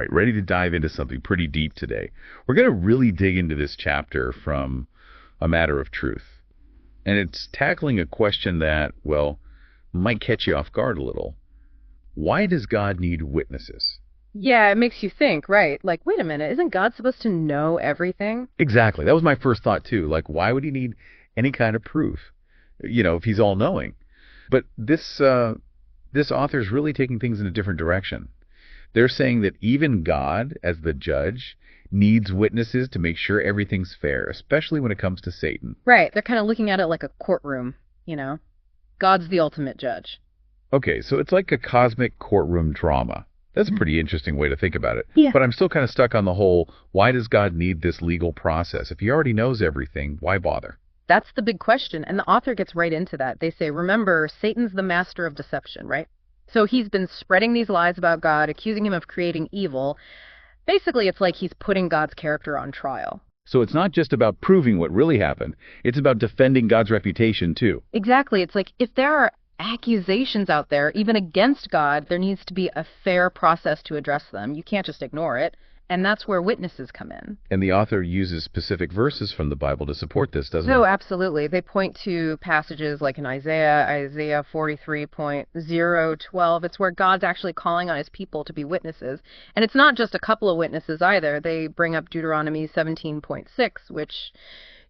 Right, ready to dive into something pretty deep today. We're going to really dig into this chapter from A Matter of Truth. And it's tackling a question that, well, might catch you off guard a little. Why does God need witnesses? Yeah, it makes you think, right? Like, wait a minute, isn't God supposed to know everything? Exactly. That was my first thought, too. Like, why would he need any kind of proof? If he's all-knowing. But this author is really taking things in a different direction. They're saying that even God, as the judge, needs witnesses to make sure everything's fair, especially when it comes to Satan. Right, they're kind of looking at it like a courtroom, you know? God's the ultimate judge. Okay, so it's like a cosmic courtroom drama. That's a pretty interesting way to think about it. Yeah. But I'm still kind of stuck on the whole, why does God need this legal process? If he already knows everything, why bother? That's the big question, and the author gets right into that. They say, remember, Satan's the master of deception, right? So he's been spreading these lies about God, accusing him of creating evil. Basically, it's like he's putting God's character on trial. So it's not just about proving what really happened. It's about defending God's reputation, too. Exactly. It's like if there are accusations out there, even against God, there needs to be a fair process to address them. You can't just ignore it. And that's where witnesses come in. And the author uses specific verses from the Bible to support this, doesn't Oh, he? absolutely. They point to passages like in Isaiah 43.012. It's where God's actually calling on his people to be witnesses. And it's not just a couple of witnesses either. They bring up Deuteronomy 17.6, which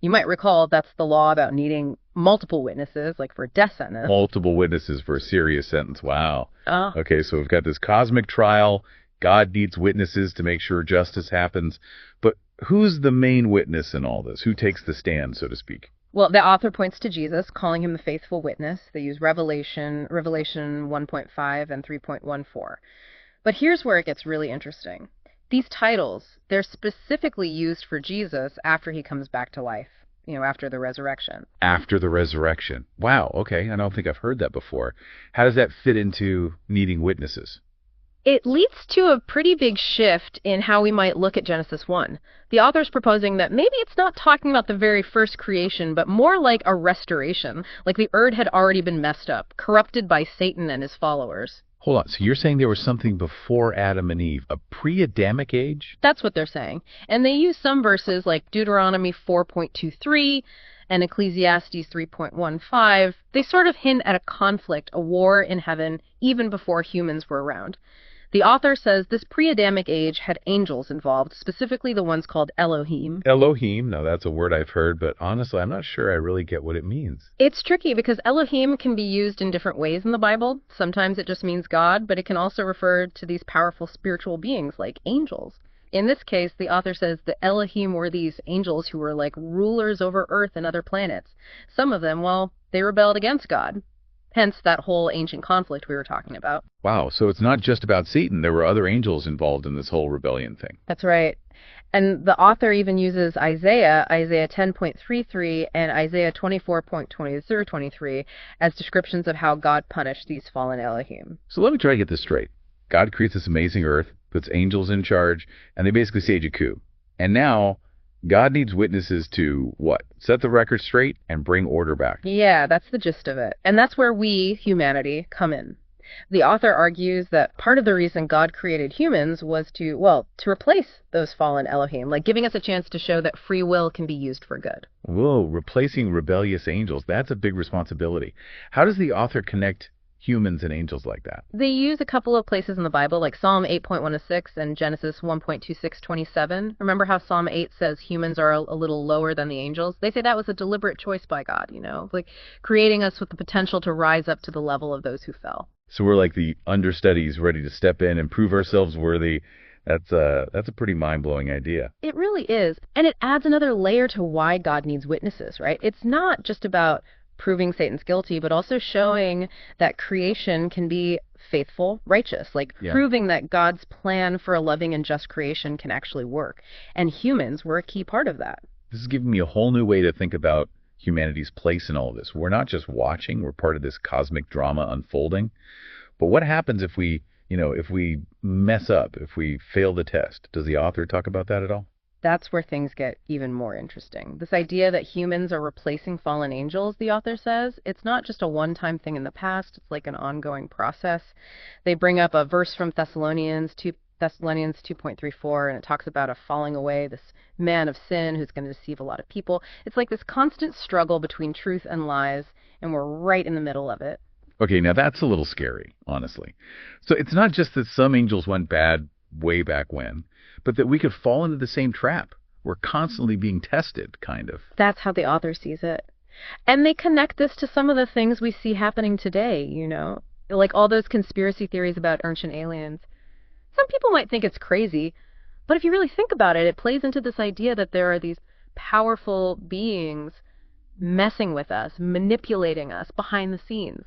you might recall that's the law about needing multiple witnesses, like for a death sentence. Multiple witnesses for a serious sentence. Wow. Oh. Okay, so we've got this cosmic trial. God needs witnesses to make sure justice happens. But who's the main witness in all this? Who takes the stand, so to speak? Well, the author points to Jesus, calling him the faithful witness. They use Revelation 1.5 and 3.14. But here's where it gets really interesting. These titles, they're specifically used for Jesus after he comes back to life, after the resurrection. After the resurrection. Wow, okay. I don't think I've heard that before. How does that fit into needing witnesses? It leads to a pretty big shift in how we might look at Genesis 1. The author's proposing that maybe it's not talking about the very first creation, but more like a restoration, like the earth had already been messed up, corrupted by Satan and his followers. Hold on, so you're saying there was something before Adam and Eve, a pre-Adamic age? That's what they're saying. And they use some verses like Deuteronomy 4.23 and Ecclesiastes 3.15. They sort of hint at a conflict, a war in heaven, even before humans were around. The author says this pre-Adamic age had angels involved, specifically the ones called Elohim. Elohim, now that's a word I've heard, but honestly, I'm not sure I really get what it means. It's tricky because Elohim can be used in different ways in the Bible. Sometimes it just means God, but it can also refer to these powerful spiritual beings like angels. In this case, the author says the Elohim were these angels who were like rulers over Earth and other planets. Some of them, well, they rebelled against God. Hence that whole ancient conflict we were talking about. Wow, so it's not just about Satan. There were other angels involved in this whole rebellion thing. That's right. And the author even uses Isaiah 10.33 and Isaiah 24.20 through 23 as descriptions of how God punished these fallen Elohim. So let me try to get this straight. God creates this amazing earth, puts angels in charge, and they basically stage a coup. And now God needs witnesses to, what? Set the record straight and bring order back. Yeah, that's the gist of it. And that's where we, humanity, come in. The author argues that part of the reason God created humans was to replace those fallen Elohim, like giving us a chance to show that free will can be used for good. Whoa, replacing rebellious angels, that's a big responsibility. How does the author connect humans and angels like that? They use a couple of places in the Bible, like Psalm 8.1-6 and Genesis 1.26-27. Remember how Psalm 8 says humans are a little lower than the angels? They say that was a deliberate choice by God, like creating us with the potential to rise up to the level of those who fell. So we're like the understudies ready to step in and prove ourselves worthy. That's a pretty mind-blowing idea. It really is. And it adds another layer to why God needs witnesses, right? It's not just about proving Satan's guilty, but also showing that creation can be faithful, righteous, proving that God's plan for a loving and just creation can actually work. And humans were a key part of that. This is giving me a whole new way to think about humanity's place in all of this. We're not just watching, we're part of this cosmic drama unfolding. But what happens if we mess up, if we fail the test? Does the author talk about that at all? That's where things get even more interesting. This idea that humans are replacing fallen angels, the author says, it's not just a one-time thing in the past, it's like an ongoing process. They bring up a verse from Thessalonians Thessalonians 2.34, and it talks about a falling away, this man of sin who's going to deceive a lot of people. It's like this constant struggle between truth and lies, and we're right in the middle of it. Okay, now that's a little scary, honestly. So it's not just that some angels went bad way back when, but that we could fall into the same trap. We're constantly being tested, kind of. That's how the author sees it. And they connect this to some of the things we see happening today, like all those conspiracy theories about ancient aliens. Some people might think it's crazy, but if you really think about it, it plays into this idea that there are these powerful beings messing with us, manipulating us behind the scenes,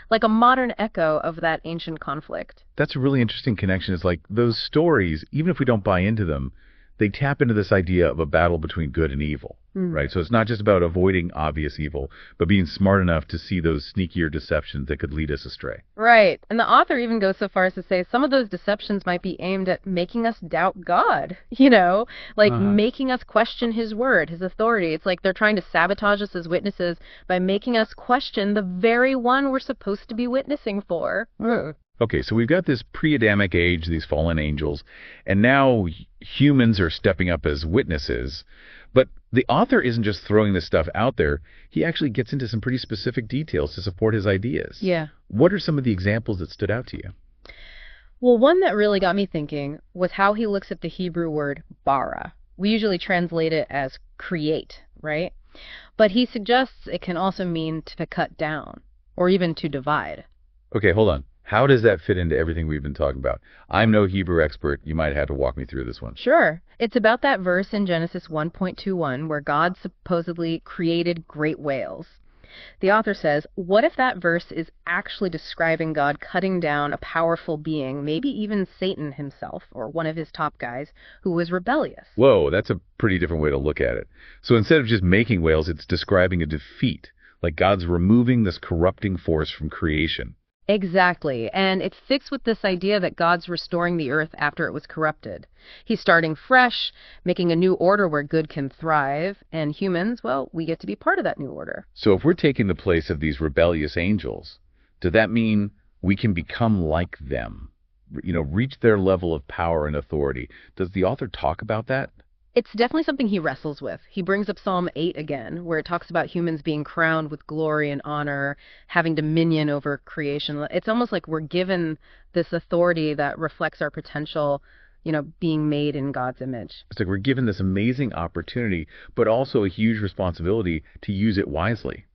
like a modern echo of that ancient conflict. That's a really interesting connection. It's like those stories, even if we don't buy into them, they tap into this idea of a battle between good and evil, right? So it's not just about avoiding obvious evil, but being smart enough to see those sneakier deceptions that could lead us astray. Right. And the author even goes so far as to say some of those deceptions might be aimed at making us doubt God, making us question his word, his authority. It's like they're trying to sabotage us as witnesses by making us question the very one we're supposed to be witnessing for. Okay, so we've got this pre-Adamic age, these fallen angels, and now humans are stepping up as witnesses. But the author isn't just throwing this stuff out there. He actually gets into some pretty specific details to support his ideas. Yeah. What are some of the examples that stood out to you? Well, one that really got me thinking was how he looks at the Hebrew word bara. We usually translate it as create, right? But he suggests it can also mean to cut down or even to divide. Okay, hold on. How does that fit into everything we've been talking about? I'm no Hebrew expert. You might have to walk me through this one. Sure. It's about that verse in Genesis 1.21 where God supposedly created great whales. The author says, what if that verse is actually describing God cutting down a powerful being, maybe even Satan himself, or one of his top guys, who was rebellious? Whoa, that's a pretty different way to look at it. So instead of just making whales, it's describing a defeat, like God's removing this corrupting force from creation. Exactly, and it fits with this idea that God's restoring the earth after it was corrupted. He's starting fresh, making a new order where good can thrive, and humans, well, we get to be part of that new order. So if we're taking the place of these rebellious angels, does that mean we can become like them? Reach their level of power and authority? Does the author talk about that? It's definitely something he wrestles with. He brings up Psalm 8 again, where it talks about humans being crowned with glory and honor, having dominion over creation. It's almost like we're given this authority that reflects our potential, being made in God's image. It's like we're given this amazing opportunity, but also a huge responsibility to use it wisely,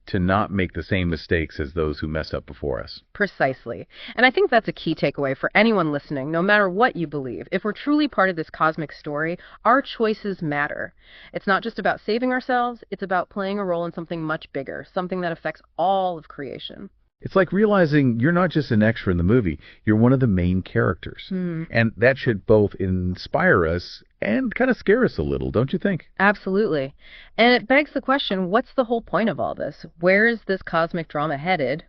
to not make the same mistakes as those who messed up before us. Precisely. And I think that's a key takeaway for anyone listening, no matter what you believe. If we're truly part of this cosmic story, our choices matter. It's not just about saving ourselves, it's about playing a role in something much bigger, something that affects all of creation. It's like realizing you're not just an extra in the movie, you're one of the main characters. And that should both inspire us and kind of scare us a little, don't you think? Absolutely. And it begs the question, what's the whole point of all this? Where is this cosmic drama headed?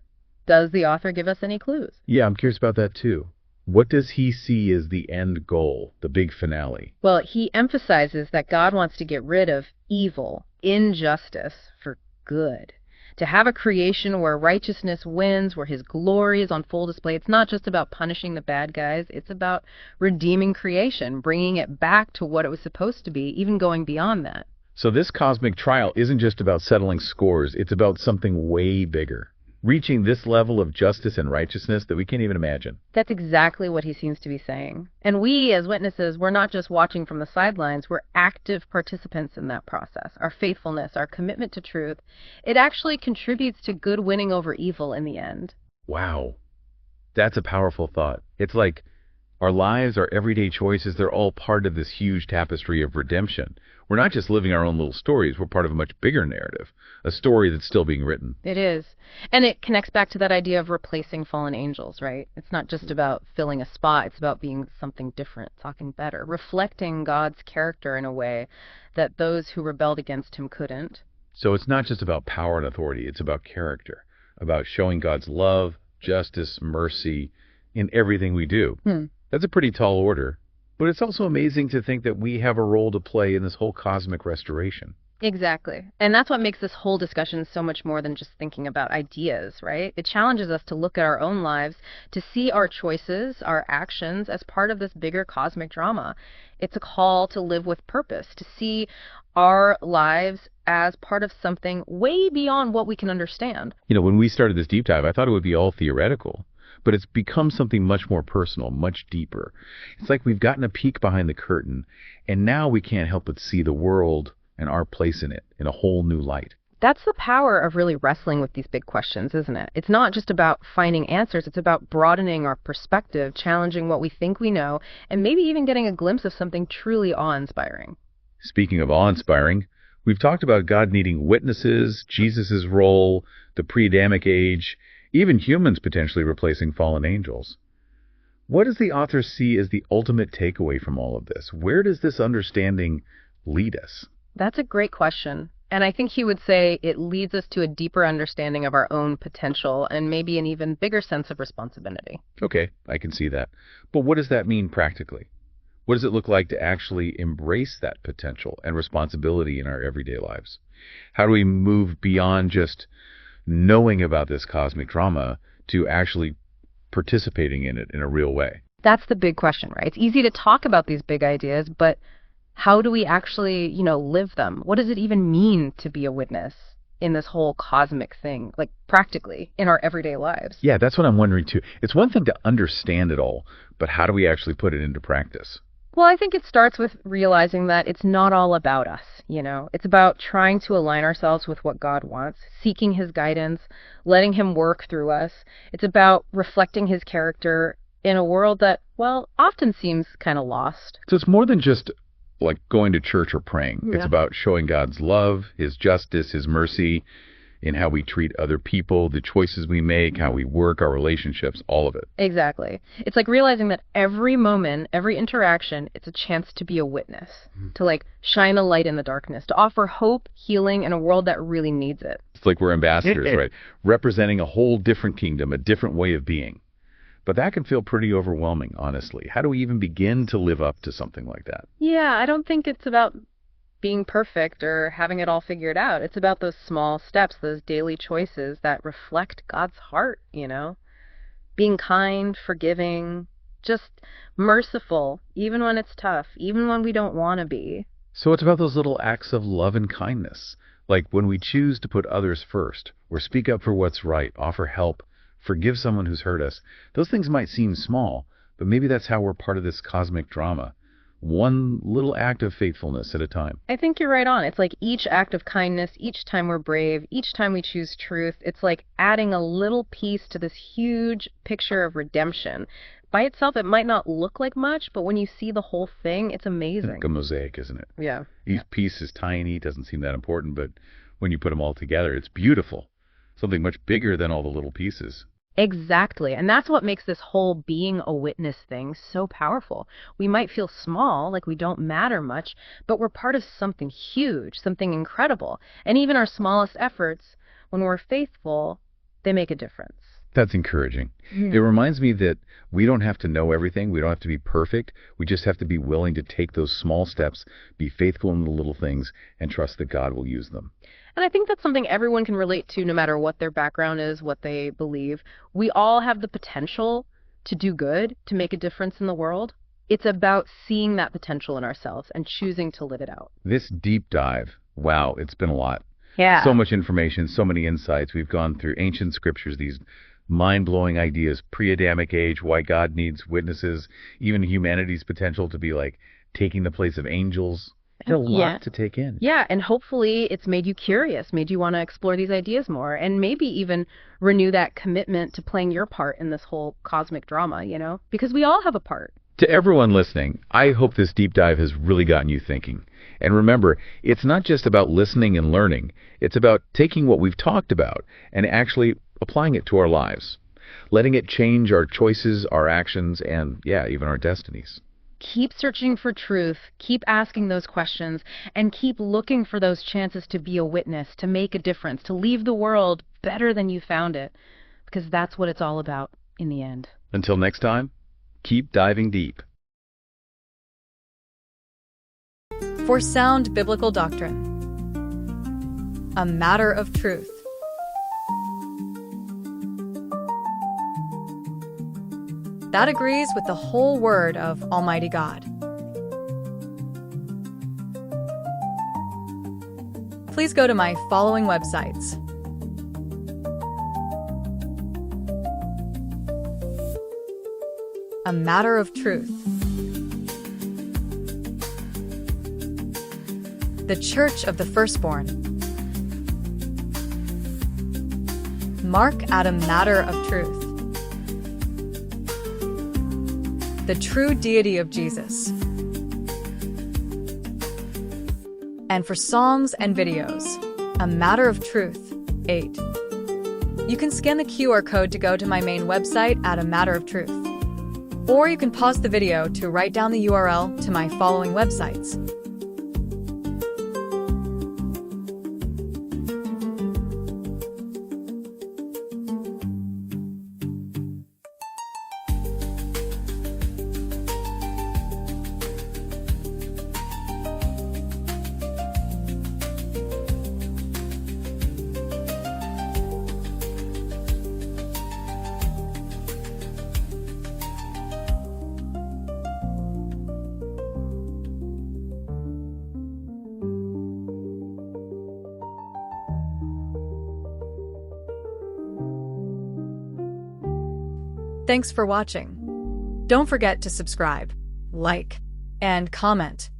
Does the author give us any clues? Yeah, I'm curious about that too. What does he see as the end goal, the big finale? Well, he emphasizes that God wants to get rid of evil, injustice, for good. To have a creation where righteousness wins, where his glory is on full display. It's not just about punishing the bad guys. It's about redeeming creation, bringing it back to what it was supposed to be, even going beyond that. So this cosmic trial isn't just about settling scores. It's about something way bigger, reaching this level of justice and righteousness that we can't even imagine. That's exactly what he seems to be saying. And we, as witnesses, we're not just watching from the sidelines, we're active participants in that process. Our faithfulness, our commitment to truth, it actually contributes to good winning over evil in the end. Wow. That's a powerful thought. It's like our lives, our everyday choices, they're all part of this huge tapestry of redemption. We're not just living our own little stories, we're part of a much bigger narrative, a story that's still being written. It is. And it connects back to that idea of replacing fallen angels, right? It's not just about filling a spot, it's about being something different, something better, reflecting God's character in a way that those who rebelled against him couldn't. So it's not just about power and authority, it's about character, about showing God's love, justice, mercy in everything we do. That's a pretty tall order. But it's also amazing to think that we have a role to play in this whole cosmic restoration. Exactly. And that's what makes this whole discussion so much more than just thinking about ideas, right? It challenges us to look at our own lives, to see our choices, our actions as part of this bigger cosmic drama. It's a call to live with purpose, to see our lives as part of something way beyond what we can understand. When we started this deep dive, I thought it would be all theoretical, but it's become something much more personal, much deeper. It's like we've gotten a peek behind the curtain, and now we can't help but see the world and our place in it in a whole new light. That's the power of really wrestling with these big questions, isn't it? It's not just about finding answers, it's about broadening our perspective, challenging what we think we know, and maybe even getting a glimpse of something truly awe-inspiring. Speaking of awe-inspiring, we've talked about God needing witnesses, Jesus' role, the pre-Adamic age, even humans potentially replacing fallen angels. What does the author see as the ultimate takeaway from all of this? Where does this understanding lead us? That's a great question. And I think he would say it leads us to a deeper understanding of our own potential and maybe an even bigger sense of responsibility. Okay, I can see that. But what does that mean practically? What does it look like to actually embrace that potential and responsibility in our everyday lives? How do we move beyond just knowing about this cosmic drama to actually participating in it in a real way? That's the big question, right? It's easy to talk about these big ideas, but how do we actually, live them? What does it even mean to be a witness in this whole cosmic thing, like practically in our everyday lives? Yeah, that's what I'm wondering too. It's one thing to understand it all, but how do we actually put it into practice? Well, I think it starts with realizing that it's not all about us, It's about trying to align ourselves with what God wants, seeking His guidance, letting Him work through us. It's about reflecting His character in a world that, well, often seems kind of lost. So it's more than just like going to church or praying. Yeah. It's about showing God's love, His justice, His mercy in how we treat other people, the choices we make, how we work, our relationships, all of it. Exactly. It's like realizing that every moment, every interaction, it's a chance to be a witness, to shine a light in the darkness, to offer hope, healing in a world that really needs it. It's like we're ambassadors, right? Representing a whole different kingdom, a different way of being. But that can feel pretty overwhelming, honestly. How do we even begin to live up to something like that? Yeah, I don't think it's about being perfect or having it all figured out. It's about those small steps, those daily choices that reflect God's heart, Being kind, forgiving, just merciful, even when it's tough, even when we don't want to be. So it's about those little acts of love and kindness, like when we choose to put others first, or speak up for what's right, offer help, forgive someone who's hurt us. Those things might seem small, but maybe that's how we're part of this cosmic drama. One little act of faithfulness at a time. I think you're right on. It's like each act of kindness, each time we're brave, each time we choose truth, it's like adding a little piece to this huge picture of redemption. By itself, it might not look like much, but when you see the whole thing, it's amazing. Like a mosaic, isn't it? Yeah. Each piece is tiny, doesn't seem that important, but when you put them all together, it's beautiful. Something much bigger than all the little pieces. Exactly. And that's what makes this whole being a witness thing so powerful. We might feel small, like we don't matter much, but we're part of something huge, something incredible. And even our smallest efforts, when we're faithful, they make a difference. That's encouraging. It reminds me that we don't have to know everything. We don't have to be perfect. We just have to be willing to take those small steps, be faithful in the little things, and trust that God will use them. And I think that's something everyone can relate to no matter what their background is, what they believe. We all have the potential to do good, to make a difference in the world. It's about seeing that potential in ourselves and choosing to live it out. This deep dive, wow, it's been a lot. Yeah. So much information, so many insights. We've gone through ancient scriptures, these mind-blowing ideas, pre-Adamic age, why God needs witnesses, even humanity's potential to be like taking the place of angels. It's a lot to take in. Yeah, and hopefully it's made you curious, made you want to explore these ideas more, and maybe even renew that commitment to playing your part in this whole cosmic drama, Because we all have a part. To everyone listening, I hope this deep dive has really gotten you thinking. And remember, it's not just about listening and learning. It's about taking what we've talked about and actually applying it to our lives, letting it change our choices, our actions, and, even our destinies. Keep searching for truth, keep asking those questions, and keep looking for those chances to be a witness, to make a difference, to leave the world better than you found it, because that's what it's all about in the end. Until next time, keep diving deep. For sound biblical doctrine, A Matter of Truth. That agrees with the whole word of Almighty God. Please go to my following websites: A Matter of Truth, The Church of the Firstborn, Mark at A Matter of Truth, The True Deity of Jesus. And for songs and videos, A Matter of Truth 8. You can scan the QR code to go to my main website at A Matter of Truth. Or you can pause the video to write down the URL to my following websites. Thanks for watching. Don't forget to subscribe, like, and comment.